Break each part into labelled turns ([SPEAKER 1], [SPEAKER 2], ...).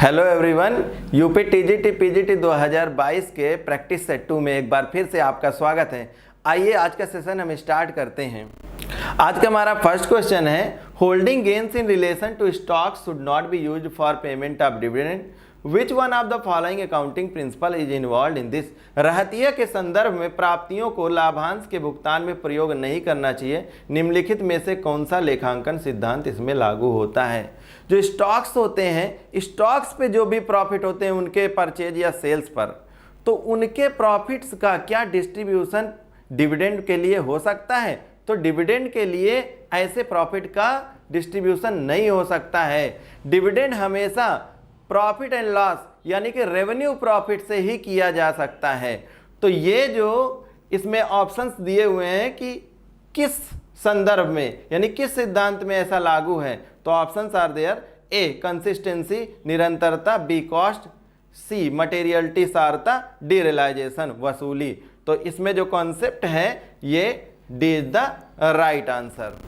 [SPEAKER 1] Hello everyone, UP TGT PGT 2022 के practice set 2 में एक बार फिर से आपका स्वागत है। आइए आज का सेशन हम स्टार्ट करते हैं। आज का हमारा फर्स्ट क्वेश्चन है, holding gains in relation to stocks should not be used for payment of dividend. Which one of the following accounting principle is involve in this. रहतिया के संदर्भ में प्राप्तियों को लाभांश के भुगतान में प्रयोग नहीं करना चाहिए। निम्नलिखित में से कौन सा लेखांकन सिद्धांत इसमें लागू होता है। जो स्टॉक्स होते हैं, स्टॉक्स पे जो भी प्रॉफिट होते हैं उनके परचेज या सेल्स पर, तो उनके प्रॉफिट्स का क्या डिस्ट्रीब्यूशन डिविडेंड के लिए हो सकता है? तो डिविडेंड के लिए ऐसे प्रॉफिट का डिस्ट्रीब्यूशन नहीं हो सकता है। डिविडेंड हमेशा प्रॉफिट एंड लॉस यानी कि रेवेन्यू प्रॉफिट से ही किया जा सकता है। तो ये जो इसमें ऑप्शंस दिए हुए हैं कि किस संदर्भ में यानी किस सिद्धांत में ऐसा लागू है, तो options are there. A consistency निरंतरता, बी कॉस्ट, सी मटेरियलिटी सारता, डी रियलाइजेशन वसूली। तो इसमें जो कॉन्सेप्ट है ये D is the right answer.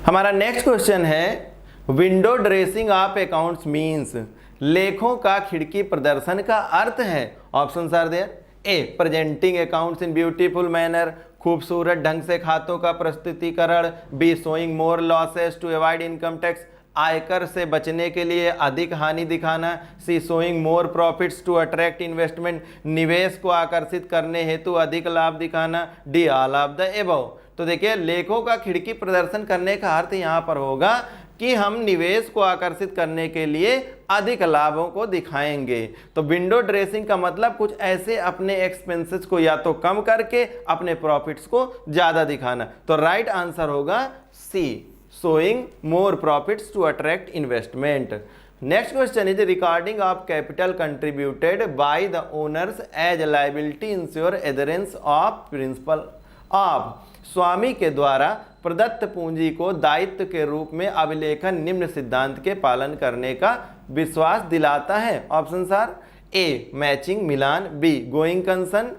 [SPEAKER 1] हमारा नेक्स्ट क्वेश्चन है, window dressing of accounts means. लेखों का खिड़की प्रदर्शन का अर्थ है। Options are there. A presenting accounts in beautiful manner, खूबसूरत ढंग से खातों का प्रस्तुतिकरण। B showing more losses to avoid income tax, आयकर से बचने के लिए अधिक हानि दिखाना। C showing more profits to attract investment, निवेश को आकर्षित करने हेतु अधिक लाभ दिखाना। D all of the above. तो देखिए, लेखों का खिड़की प्रदर्शन करने का अर्थ यहाँ पर होगा कि हम निवेश को आकर्षित करने के लिए अधिक लाभों को दिखाएंगे। तो विंडो ड्रेसिंग का मतलब कुछ ऐसे अपने एक्सपेंसेस को या तो कम करके अपने प्रॉफिट्स को ज़्यादा दिखाना। तो राइट आंसर होगा C, showing more profits to attract investment. Next question is, recording of capital contributed by the owners as liability ensure adherence of principle of. स्वामी के द्वारा प्रदत्त पूंजी को दायित्व के रूप में अभिलेखन निम्न सिद्धांत के पालन करने का विश्वास दिलाता है। Option are. ए मैचिंग मिलान, बी गोइंग कंसर्न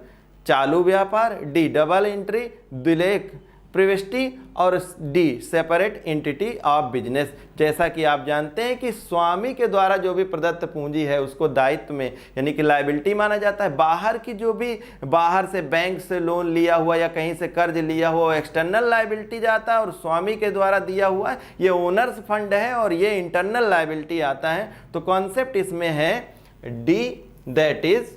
[SPEAKER 1] चालू व्यापार, डी डबल एंट्री द्विलेख प्रिविष्टि और D separate entity of business. जैसा कि आप जानते हैं कि स्वामी के द्वारा जो भी प्रदत्त पूंजी है उसको दायित्व में यानी कि लायबिलिटी माना जाता है। बाहर की जो भी बाहर से बैंक से लोन लिया हुआ या कहीं से कर्ज लिया हुआ एक्सटर्नल लायबिलिटी जाता है, और स्वामी के द्वारा दिया हुआ ये ओनर्स फंड है और ये इंटरनल लायबिलिटी आता है। तो कॉन्सेप्ट इसमें है D, that is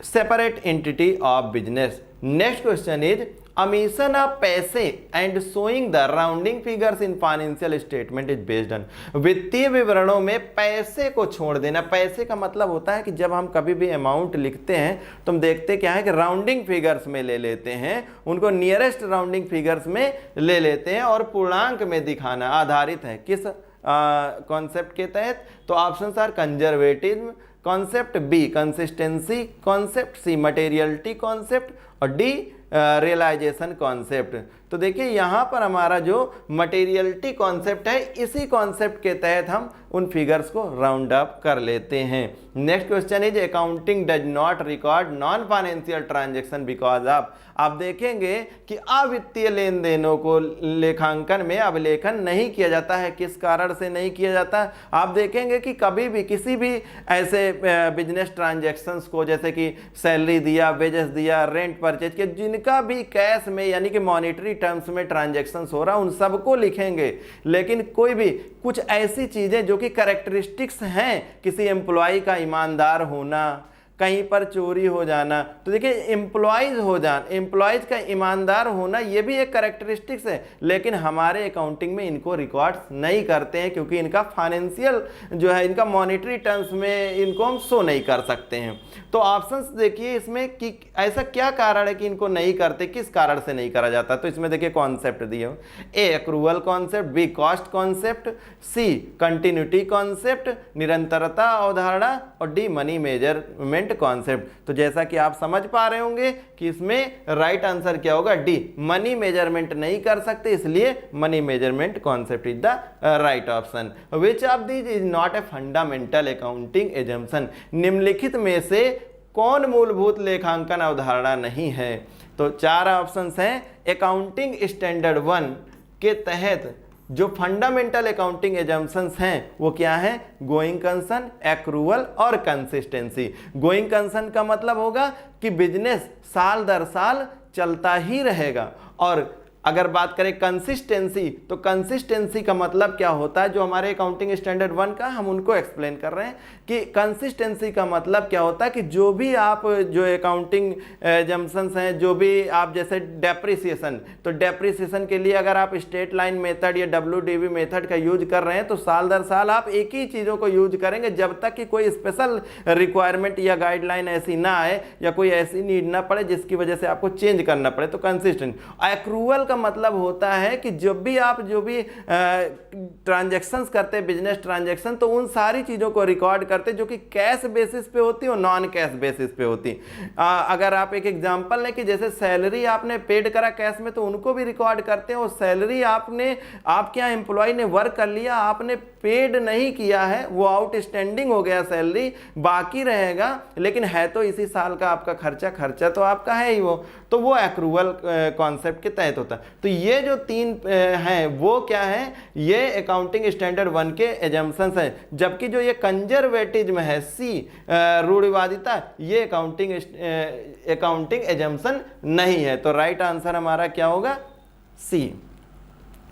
[SPEAKER 1] separate entity of business. Next question is, omission of पैसे and showing the rounding figures in financial statement is based on. वित्तीय विवरणों में पैसे को छोड़ देना। पैसे का मतलब होता है कि जब हम कभी भी अमाउंट लिखते हैं तो हम देखते क्या है कि राउंडिंग फिगर्स में ले लेते हैं, उनको नियरेस्ट राउंडिंग फिगर्स में ले लेते हैं और पूर्णांक में दिखाना आधारित है किस कॉन्सेप्ट के तहत। तो options are conservative concept, B consistency concept, C materiality concept और डी रियलाइजेशन कॉन्सेप्ट। तो देखिए यहाँ पर हमारा जो मटेरियलिटी कॉन्सेप्ट है, इसी कॉन्सेप्ट के तहत हम उन फिगर्स को राउंड अप कर लेते हैं। Next question is, accounting does not record non financial transaction because of. आप देखेंगे कि अवित्तीय लेन देनों को लेखांकन में अभिलेखन नहीं किया जाता है। किस कारण से नहीं किया जाता? आप देखेंगे कि कभी भी किसी भी ऐसे बिजनेस ट्रांजैक्शंस को, जैसे कि सैलरी दिया, वेजेस दिया, रेंट परचेज के, जिनका भी कैश में यानी कि मॉनेटरी टर्म्स में ट्रांजैक्शंस हो रहा, उन सबको लिखेंगे। लेकिन कोई भी कुछ ऐसी चीजें जो कि कैरेक्टरिस्टिक्स हैं किसी एम्प्लॉय का, ईमानदार होना, कहीं पर चोरी हो जाना, तो देखिए एम्प्लॉयज का ईमानदार होना ये भी एक कैरेक्टरिस्टिक्स है, लेकिन हमारे अकाउंटिंग में इनको रिकॉर्ड्स नहीं करते हैं क्योंकि इनका फाइनेंशियल जो है, इनका मॉनेटरी टर्म्स में इनको हम शो नहीं कर सकते हैं। तो ऑप्शंस देखिए इसमें कि ऐसा क्या कारण है कि इनको नहीं करते, किस कारण से नहीं करा जाता। तो इसमें देखिए कॉन्सेप्ट दिए, A accrual concept, B cost concept, C continuity concept निरंतरता अवधारणा और डी मनी मेजरमेंट कॉन्सेप्ट। तो जैसा कि आप समझ पा रहे होंगे कि इसमें राइट आंसर क्या होगा, डी मनी मेजरमेंट नहीं कर सकते, इसलिए money measurement concept is the right option. Which of these is not a fundamental accounting assumption. निम्नलिखित में से कौन मूलभूत लेखांकन अवधारणा नहीं है? तो चार ऑप्शंस हैं। अकाउंटिंग स्टैंडर्ड 1 के तहत जो फंडामेंटल अकाउंटिंग एजम्पशंस हैं वो क्या है? गोइंग कंसर्न, एक्रूवल और कंसिस्टेंसी। गोइंग कंसर्न का मतलब होगा कि बिजनेस साल दर साल चलता ही रहेगा, और अगर बात करें कंसिस्टेंसी, तो कंसिस्टेंसी का मतलब क्या होता है? जो हमारे अकाउंटिंग स्टैंडर्ड 1 का हम उनको एक्सप्लेन कर रहे हैं कि कंसिस्टेंसी का मतलब क्या होता है कि जो भी आप जो अकाउंटिंग एजम्पशंस हैं, जो भी आप जैसे डेप्रिसिएशन, तो डेप्रिसिएशन के लिए अगर आप स्ट्रेट लाइन मेथड या WDV मेथड का यूज कर रहे हैं तो साल दर साल आप एक ही चीज़ों को यूज करेंगे जब तक कि कोई स्पेशल रिक्वायरमेंट या गाइडलाइन ऐसी ना आए या कोई ऐसी नीड ना पड़े जिसकी वजह से आपको चेंज करना पड़े। तो कंसिस्टेंट। एक्रूवल मतलब होता है कि जब भी आप जो भी ट्रांजैक्शंस करते हैं, बिजनेस ट्रांजैक्शन, तो उन सारी चीजों को रिकॉर्ड करते जो कि कैश बेसिस पे होती है और नॉन कैश बेसिस पे होती। अगर आप एक एग्जांपल लें कि जैसे सैलरी आपने पेड करा कैश में, तो उनको भी रिकॉर्ड करते हैं, और सैलरी आपके यहाँ एम्प्लॉय ने वर्क कर लिया, आपने पेड नहीं किया है, वो आउटस्टैंडिंग हो गया, सैलरी बाकी रहेगा, लेकिन है तो इसी साल का आपका खर्चा तो आपका है ही तो वो एक्रूवल कॉन्सेप्ट के तहत होता है। तो ये जो 3 हैं वो क्या है? ये अकाउंटिंग स्टैंडर्ड 1 के एजम्पशंस हैं, जबकि जो ये कंजर्वेटिज्म है, सी रूढ़िवादिता, ये अकाउंटिंग एजम्पशन नहीं है। तो राइट आंसर हमारा क्या होगा? C.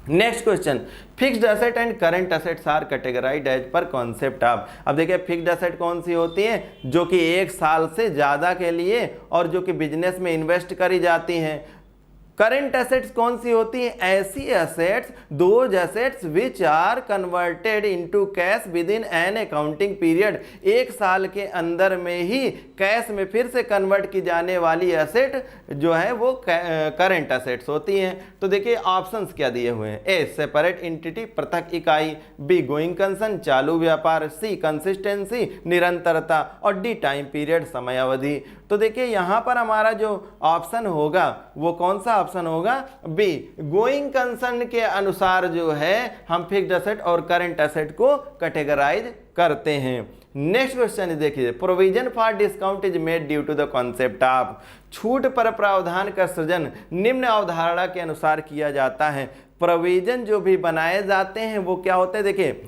[SPEAKER 1] Next question, fixed asset and current assets are categorized as per concept of. अब देखिए फिक्स्ड एसेट कौन सी होती है? जो कि 1 साल से ज़्यादा के लिए और जो कि बिजनेस में इन्वेस्ट करी जाती हैं। करंट एसेट्स कौन सी होती है? ऐसी assets, those assets which are converted into cash within an accounting period. 1 साल के अंदर में ही कैश में फिर से कन्वर्ट की जाने वाली एसेट जो है वो करंट एसेट्स होती हैं। तो देखिए ऑप्शंस क्या दिए हुए हैं? ए सेपरेट एंटिटी, पृथक इकाई, बी गोइंग कंसर्न, चालू व्यापार, सी कंसिस्टेंसी, निरंतरता, और डी टाइम पीरियड, समय अवधि। तो देखिए यहां पर हमारा जो ऑप्शन होगा वो कौन सा ऑप्शन होगा? बी, गोइंग कंसर्न के अनुसार जो है हम फिक्स्ड एसेट और करंट एसेट को कैटेगराइज करते हैं। नेक्स्ट क्वेश्चन देखिए, provision for discount is made due to the concept of. छूट पर प्रावधान का सृजन निम्न अवधारणा के अनुसार किया जाता है। प्रोविजन जो भी बनाए जाते हैं वो क्या होते हैं? देखिए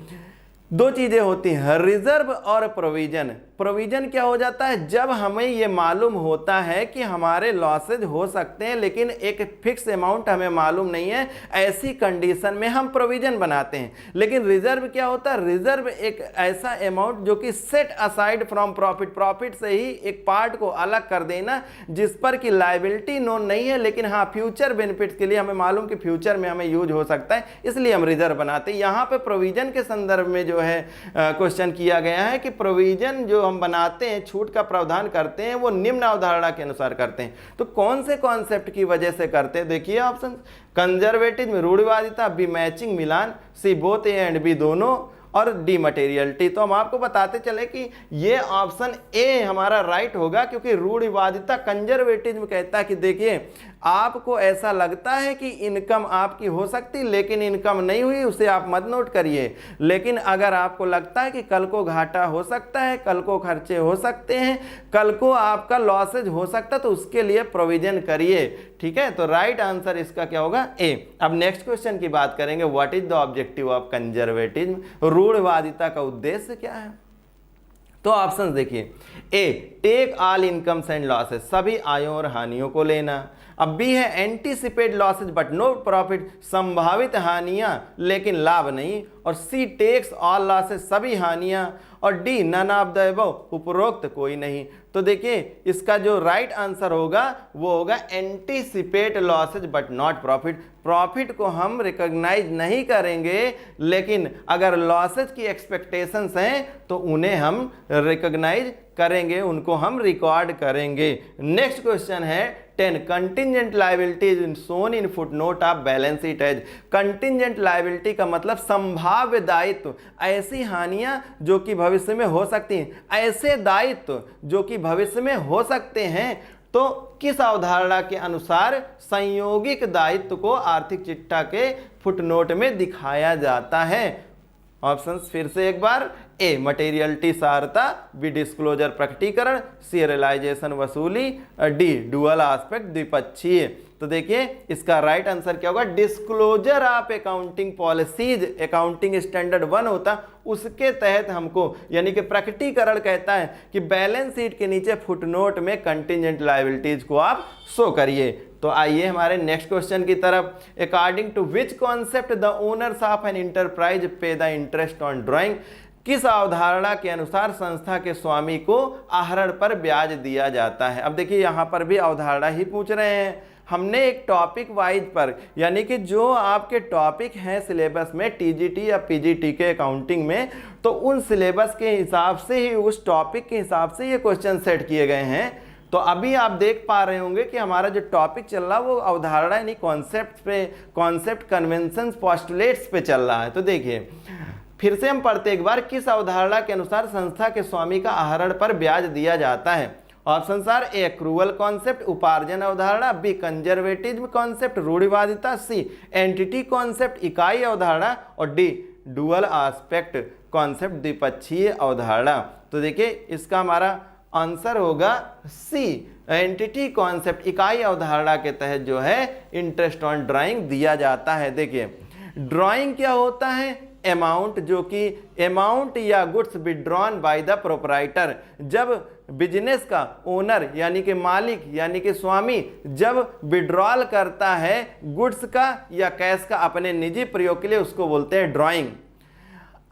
[SPEAKER 1] 2 चीजें होती हैं, रिजर्व और प्रोविजन। प्रोविजन क्या हो जाता है? जब हमें ये मालूम होता है कि हमारे लॉसेज हो सकते हैं लेकिन एक फिक्स अमाउंट हमें मालूम नहीं है, ऐसी कंडीशन में हम प्रोविजन बनाते हैं। लेकिन रिजर्व क्या होता है? रिजर्व एक ऐसा अमाउंट जो कि set aside from profit, profit से ही एक पार्ट को अलग कर देना जिस पर कि लायबिलिटी नोन नहीं है, लेकिन हाँ फ्यूचर बेनिफिट्स के लिए हमें मालूम कि फ्यूचर में हमें यूज हो सकता है, इसलिए हम रिजर्व बनाते हैं। यहाँ पे प्रोविजन के संदर्भ में जो है क्वेश्चन किया गया है कि प्रोविजन जो हम बनाते हैं, छूट का प्रावधान करते हैं, वो निम्न अवधारणा के अनुसार करते हैं। तो कौन से कॉन्सेप्ट की वजह से करते हैं? देखिए ऑप्शन, कंजर्वेटिज्म रूढ़िवादिता, बी मैचिंग मिलान, C both A and B दोनों, और डी मटेरियलिटी। तो हम आपको बताते चले कि ये ऑप्शन ए हमारा राइट होगा, क्योंकि रूढ़िवादिता, कंजर्वेटिज्म कहता है कि देखिए आपको ऐसा लगता है कि इनकम आपकी हो सकती लेकिन इनकम नहीं हुई, उसे आप मत नोट करिए। लेकिन अगर आपको लगता है कि कल को घाटा हो सकता है, कल को खर्चे हो सकते हैं, कल को आपका लॉसेज हो सकता है, तो उसके लिए प्रोविजन करिए। ठीक है, तो राइट आंसर इसका क्या होगा? ए। अब नेक्स्ट क्वेश्चन की बात करेंगे, what is the objective of conservatism? रूढ़िवादिता का उद्देश्य क्या है? तो ऑप्शंस देखिए, A take all incomes and losses, सभी आयों और हानियों को लेना। अब बी है anticipate losses but no profit, संभावित हानियां लेकिन लाभ नहीं। और सी टेक्स ऑल लॉसेज, सभी हानियां। और D none of the above, उपरोक्त कोई नहीं। तो देखिए इसका जो राइट आंसर होगा वो होगा anticipate losses but not profit. Profit को हम रिकॉग्नाइज नहीं करेंगे, लेकिन अगर लॉसेज की एक्सपेक्टेशंस हैं तो उन्हें हम रिकॉग्नाइज करेंगे, उनको हम रिकॉर्ड करेंगे। नेक्स्ट क्वेश्चन है 10, contingent liability shown in footnote of balance sheet as. Contingent liability का मतलब संभाव्य दायित्व, ऐसी हानियां जो कि भविष्य में हो सकती हैं, ऐसे दायित्व जो कि भविष्य में हो सकते हैं। तो किस अवधारणा के अनुसार संयोगिक दायित्व को आर्थिक चिट्ठा के फुटनोट में दिखाया जाता है? ऑप्शंस फिर से एक बार, ए मटेरियलिटी सारता, बी डिस्क्लोजर प्रकटीकरण, सी रियलाइजेशन वसूली, डी डुअल एस्पेक्ट द्विपक्षीय। तो देखिए इसका राइट आंसर क्या होगा, disclosure of accounting policies, accounting standard 1 होता, उसके तहत हमको यानी कि प्रकटीकरण कहता है कि बैलेंस शीट के नीचे फुटनोट में कंटिजेंट लायबिलिटीज को आप शो करिए। तो आइए हमारे नेक्स्ट क्वेश्चन की तरफ। According to which concept the owners of an enterprise pay the interest on drawing, किस अवधारणा के अनुसार संस्था के स्वामी को आहरण पर ब्याज दिया जाता है। अब देखिए यहाँ पर भी अवधारणा ही पूछ रहे हैं, हमने एक टॉपिक वाइज पर यानी कि जो आपके टॉपिक हैं सिलेबस में टीजीटी या पीजीटी के अकाउंटिंग में, तो उन सिलेबस के हिसाब से ही, उस टॉपिक के हिसाब से ये क्वेश्चन सेट किए गए हैं। तो अभी आप देख पा रहे होंगे कि हमारा जो टॉपिक चल रहा है वो अवधारणा यानी कॉन्सेप्ट पे, कॉन्सेप्ट कन्वेंशन पोस्टुलेट्स पे चल रहा है। तो देखिए फिर से हम पढ़ते एक बार, किस अवधारणा के अनुसार संस्था के स्वामी का आहरण पर ब्याज दिया जाता है। Option are A accrual concept, उपार्जन अवधारणा, बी कंजर्वेटिज्म कॉन्सेप्ट, रूढ़िवादिता, सी एंटिटी कॉन्सेप्ट, इकाई अवधारणा, और डी डुअल एस्पेक्ट कॉन्सेप्ट, द्विपक्षीय अवधारणा। तो देखिए इसका हमारा आंसर होगा सी एंटिटी कॉन्सेप्ट, इकाई अवधारणा के तहत जो है इंटरेस्ट ऑन ड्राइंग दिया जाता है। देखिए ड्राइंग क्या होता है, अमाउंट, जो कि अमाउंट या goods withdrawn by the proprietor, जब बिजनेस का ओनर यानी कि मालिक यानी कि स्वामी जब विड्रॉल करता है गुड्स का या कैश का अपने निजी प्रयोग के लिए, उसको बोलते हैं ड्राइंग।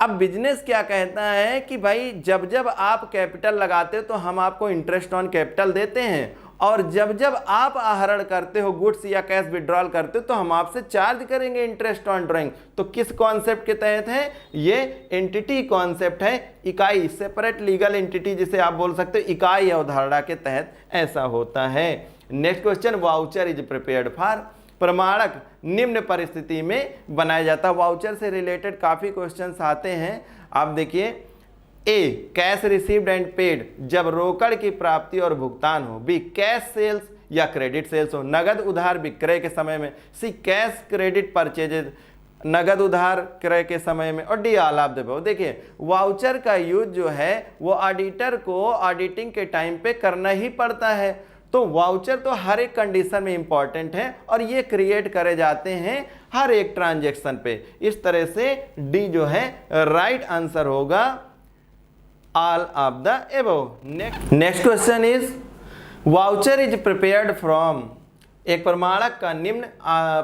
[SPEAKER 1] अब बिजनेस क्या कहता है कि भाई जब जब आप कैपिटल लगाते हो तो हम आपको इंटरेस्ट ऑन कैपिटल देते हैं, और जब जब आप आहरण करते हो गुड्स या कैश विड्रॉल करते हो तो हम आपसे चार्ज करेंगे इंटरेस्ट ऑन ड्राइंग। तो किस कॉन्सेप्ट के तहत है ये, एंटिटी कॉन्सेप्ट है, इकाई, सेपरेट लीगल एंटिटी जिसे आप बोल सकते हो, इकाई अवधारणा के तहत ऐसा होता है। Next question, voucher is prepared for, प्रमाणक निम्न परिस्थिति में बनाया जाता है। वाउचर से रिलेटेड काफी क्वेश्चंस आते हैं, आप देखिए। ए कैश रिसीव्ड एंड पेड, जब रोकड़ की प्राप्ति और भुगतान हो। बी कैश सेल्स या क्रेडिट सेल्स हो, नगद उधार विक्रय के समय में। सी कैश क्रेडिट परचेजेज, नगद उधार क्रय के समय में। और D all of the above. देखिए वाउचर का यूज जो है वो ऑडिटर को ऑडिटिंग के टाइम पे करना ही पड़ता है, तो वाउचर तो हर एक कंडीशन में इंपॉर्टेंट है और ये क्रिएट करे जाते हैं हर एक ट्रांजैक्शन पे। इस तरह से डी जो है राइट आंसर होगा all of the above. Next question is, voucher is prepared from, एक प्रमाणक का निम्न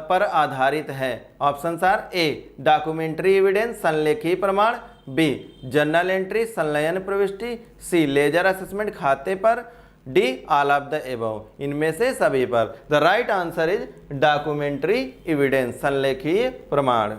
[SPEAKER 1] पर आधारित है। Option are A documentary evidence, संलेखी प्रमाण, बी जर्नल एंट्री, संलयन प्रविष्टि, सी लेजर असेसमेंट खाते पर, D all of the above, इनमें से सभी पर। The right answer is documentary evidence, संलेखीय प्रमाण।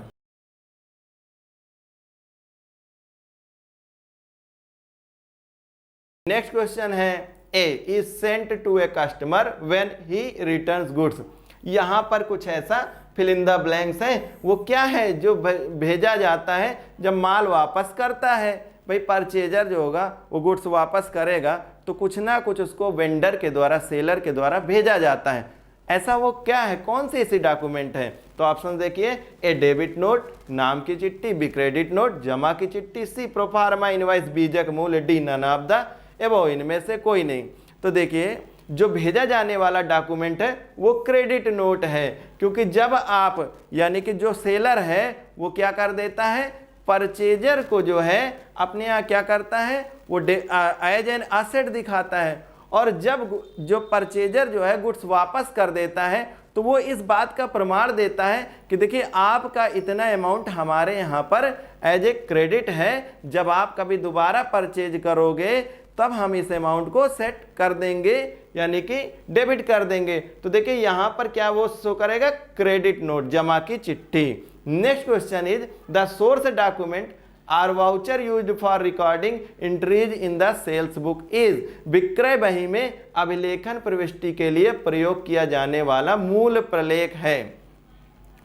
[SPEAKER 1] नेक्स्ट क्वेश्चन है, a is sent to a customer when he returns goods. यहां पर कुछ ऐसा फिल इन द ब्लैंक्स है, वो क्या है जो भेजा जाता है जब माल वापस करता है। भाई परचेजर जो होगा वो गुड्स वापस करेगा तो कुछ ना कुछ उसको वेंडर के द्वारा, सेलर के द्वारा भेजा जाता है। ऐसा वो क्या है, कौन सी ऐसी डॉक्यूमेंट है? तो ऑप्शन देखिए, ए डेबिट नोट, नाम की चिट्ठी, बी क्रेडिट नोट, जमा की चिट्ठी, सी प्रोफार्मा इनवॉइस, बीजक मूल्य, D none of the above, इनमें से कोई नहीं। तो देखिए जो भेजा जाने वाला डॉक्यूमेंट है वो क्रेडिट नोट है, क्योंकि जब आप यानी कि जो सेलर है वो क्या कर देता है, परचेजर को जो है अपने यहाँ क्या करता है, वो एज एन एसेट दिखाता है, और जब जो परचेजर जो है गुड्स वापस कर देता है तो वो इस बात का प्रमाण देता है कि देखिए आपका इतना अमाउंट हमारे यहाँ पर एज ए क्रेडिट है, जब आप कभी दोबारा परचेज करोगे तब हम इस अमाउंट को सेट कर देंगे, यानी कि डेबिट कर देंगे। तो देखिए यहाँ पर क्या वो शो करेगा, क्रेडिट नोट, जमा की चिट्ठी। Next question is, the source document or voucher used for recording entries in the sales book is, विक्रय बही में अभिलेखन प्रविष्टि के लिए प्रयोग किया जाने वाला मूल प्रलेख है।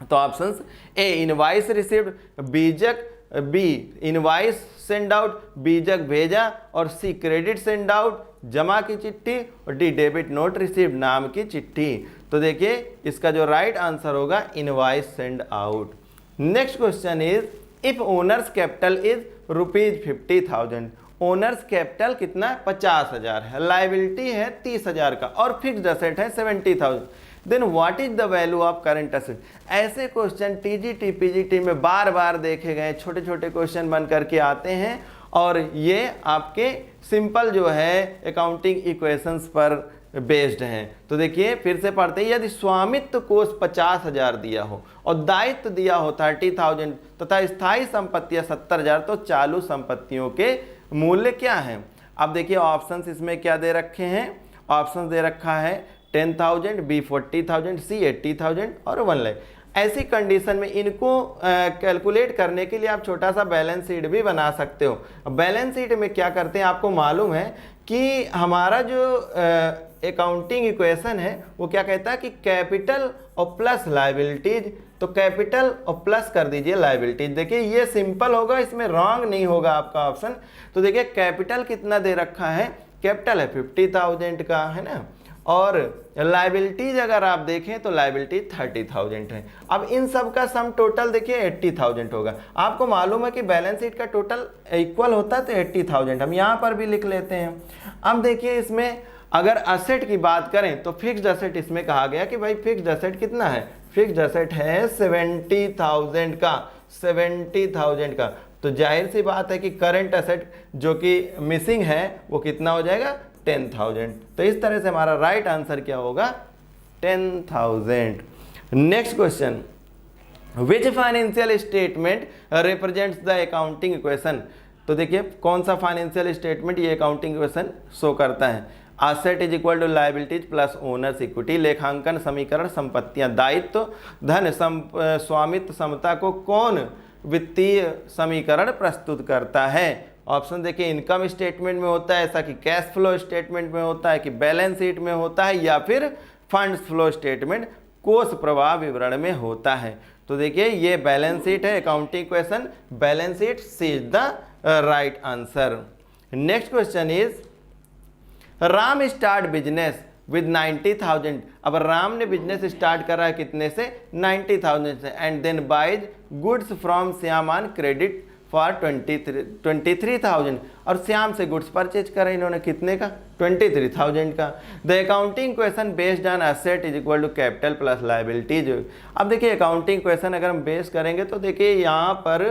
[SPEAKER 1] तो ऑप्शंस, ए इनवॉइस रिसीव्ड, बीजक, बी इनवॉइस सेंड आउट, बीजक भेजा, और सी क्रेडिट सेंड आउट, जमा की चिट्ठी, और डी डेबिट नोट रिसीव्ड, नाम की चिट्ठी। तो देखिए इसका जो राइट आंसर होगा invoice send out. Next question is, if owners capital is ₹50,000, owners capital कितना, 50,000 है, लाइबिलिटी है 30,000 का, और फिक्स्ड असेट है 70,000। Then what is the value of current asset. ऐसे क्वेश्चन टीजीटी पीजीटी में बार बार देखे गए, छोटे छोटे क्वेश्चन बन करके आते हैं और ये आपके सिंपल जो है अकाउंटिंग इक्वेशंस पर बेस्ड हैं। तो देखिए फिर से पढ़ते हैं, यदि स्वामित्व कोष 50,000 दिया हो और दायित्व दिया हो 30,000 तथा स्थायी संपत्तियां 70,000, तो चालू संपत्तियों के मूल्य क्या है। अब देखिए ऑप्शंस इसमें क्या दे रखे हैं, ऑप्शन दे रखा है 10,000, बी 40,000, सी 80,000 और 1 लाख। ऐसी कंडीशन में इनको कैलकुलेट करने के लिए आप छोटा सा बैलेंस शीट भी बना सकते हो। बैलेंस शीट में क्या करते हैं आपको मालूम है कि हमारा जो अकाउंटिंग इक्वेशन है वो क्या कहता है कि कैपिटल और प्लस लायबिलिटीज, तो कैपिटल और प्लस कर दीजिए लायबिलिटीज। देखिए ये सिंपल होगा, इसमें रॉन्ग नहीं होगा आपका ऑप्शन। तो देखिए कैपिटल कितना दे रखा है, कैपिटल है 50,000 का, है ना, और लायबिलिटीज अगर आप देखें तो लायबिलिटीज 30,000 है। अब इन सब का सम टोटल देखिए 80,000 होगा। आपको मालूम है कि बैलेंस शीट का टोटल इक्वल होता है तो 80,000 हम यहाँ पर भी लिख लेते हैं। अब देखिए इसमें अगर असेट की बात करें तो फिक्स्ड असेट इसमें कहा गया कि भाई फिक्स्ड असेट कितना है, फिक्स्ड असेट है 70,000 का, 70,000 का। तो जाहिर सी बात है कि करंट असेट जो कि मिसिंग है वो कितना हो जाएगा 10,000। तो इस तरह से हमारा राइट आंसर क्या होगा 10,000। Next question, which financial statement represents the accounting equation. तो देखिए कौन सा फाइनेंशियल स्टेटमेंट ये अकाउंटिंग इक्वेशन शो करता है। Asset is equal to liabilities plus owners equity. लेखांकन समीकरण संपत्तियां, दायित्व, धन, स्वामित्व समता को कौन वित्तीय समीकरण प्रस्तुत करता है। ऑप्शन देखिए इनकम स्टेटमेंट में होता है, ऐसा कि कैश फ्लो स्टेटमेंट में होता है, कि बैलेंस शीट में होता है, या फिर फंड्स फ्लो स्टेटमेंट कोष प्रवाह विवरण में होता है। तो देखिए ये बैलेंस शीट है, accounting equation balance sheet, C is the right answer. Next question is, Ram start business with 90,000। अब राम ने बिजनेस स्टार्ट करा है कितने से, 90,000 से, and then buys goods from Shyam on credit for 23,000। और श्याम से गुड्स परचेज करा इन्होंने कितने का, 23,000 का। The accounting question based on asset is equal to capital plus liabilities. अब देखिए अकाउंटिंग क्वेश्चन अगर हम बेस करेंगे तो देखिए यहाँ पर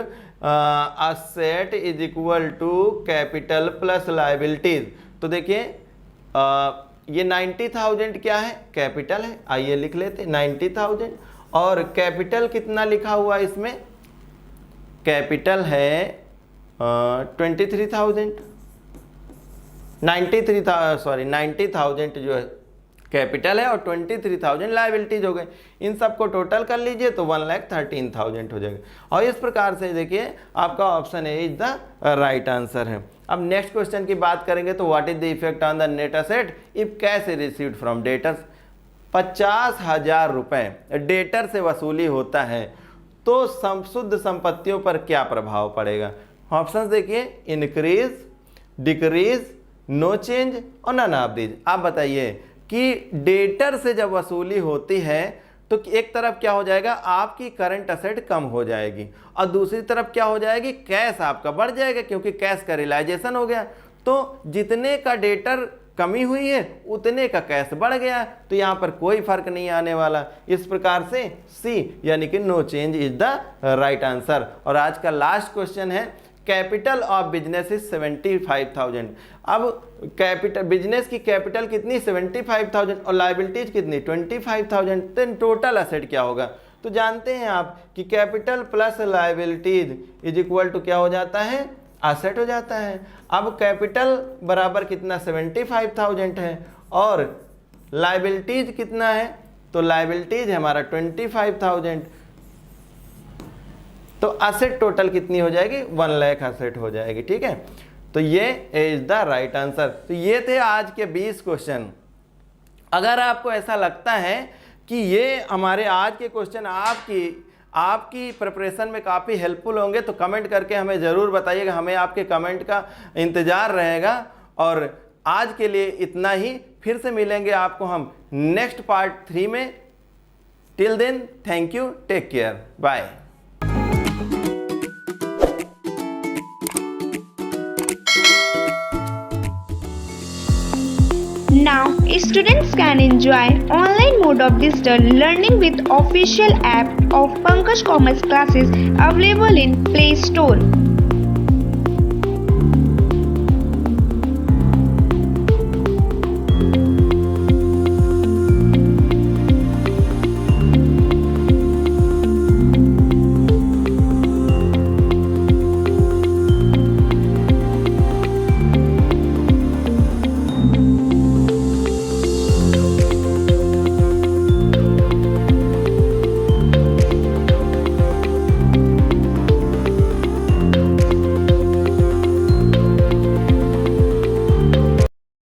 [SPEAKER 1] asset is equal to capital plus liabilities. तो देखिए ये 90,000 क्या है, कैपिटल है, आइए लिख लेते 90,000, और कैपिटल कितना लिखा हुआ इसमें, कैपिटल है 23,000, 90,000 जो है कैपिटल है और 23,000 लायबिलिटीज हो गए। इन सबको टोटल कर लीजिए तो 1,13,000 हो जाएगा। और इस प्रकार से देखिए आपका option A is the right answer है। अब नेक्स्ट क्वेश्चन की बात करेंगे तो what is the effect on the net asset if cash is received from debtors. 50,000 रुपए डेटर से वसूली होता है तो शुद्ध संपत्तियों पर क्या प्रभाव पड़ेगा। ऑप्शंस देखिए, इंक्रीज, डिक्रीज, नो चेंज और नन ऑफ दीज। आप बताइए कि डेटर से जब वसूली होती है तो एक तरफ क्या हो जाएगा, आपकी करंट असेट कम हो जाएगी, और दूसरी तरफ क्या हो जाएगी, कैश आपका बढ़ जाएगा क्योंकि कैश का रियलाइजेशन हो गया। तो जितने का डेटर कमी हुई है उतने का कैश बढ़ गया, तो यहाँ पर कोई फर्क नहीं आने वाला। इस प्रकार से सी यानी कि no change is the right answer. और आज का लास्ट क्वेश्चन है, कैपिटल ऑफ बिजनेस इज 75,000। अब कैपिटल, बिजनेस की कैपिटल कितनी 75,000 और लायबिलिटीज कितनी 25,000, तो टोटल असेट क्या होगा। तो जानते हैं आप कि capital plus liabilities is equal to क्या हो जाता है, एसेट हो जाता है। अब कैपिटल बराबर कितना 75,000 है और लायबिलिटीज कितना है, तो लायबिलिटीज है हमारा 25,000, तो असेट टोटल कितनी हो जाएगी 1 लाख असेट हो जाएगी। ठीक है, तो ये इज द राइट आंसर। तो ये थे आज के 20 क्वेश्चन। अगर आपको ऐसा लगता है कि ये हमारे आज के क्वेश्चन आपकी प्रिपरेशन में काफ़ी हेल्पफुल होंगे तो कमेंट करके हमें ज़रूर बताइएगा, हमें आपके कमेंट का इंतज़ार रहेगा। और आज के लिए इतना ही, फिर से मिलेंगे आपको हम नेक्स्ट पार्ट 3 में। Till then thank you, take care, bye.
[SPEAKER 2] Now, students can enjoy online mode of digital learning with official app of Pankaj Commerce Classes available in Play Store.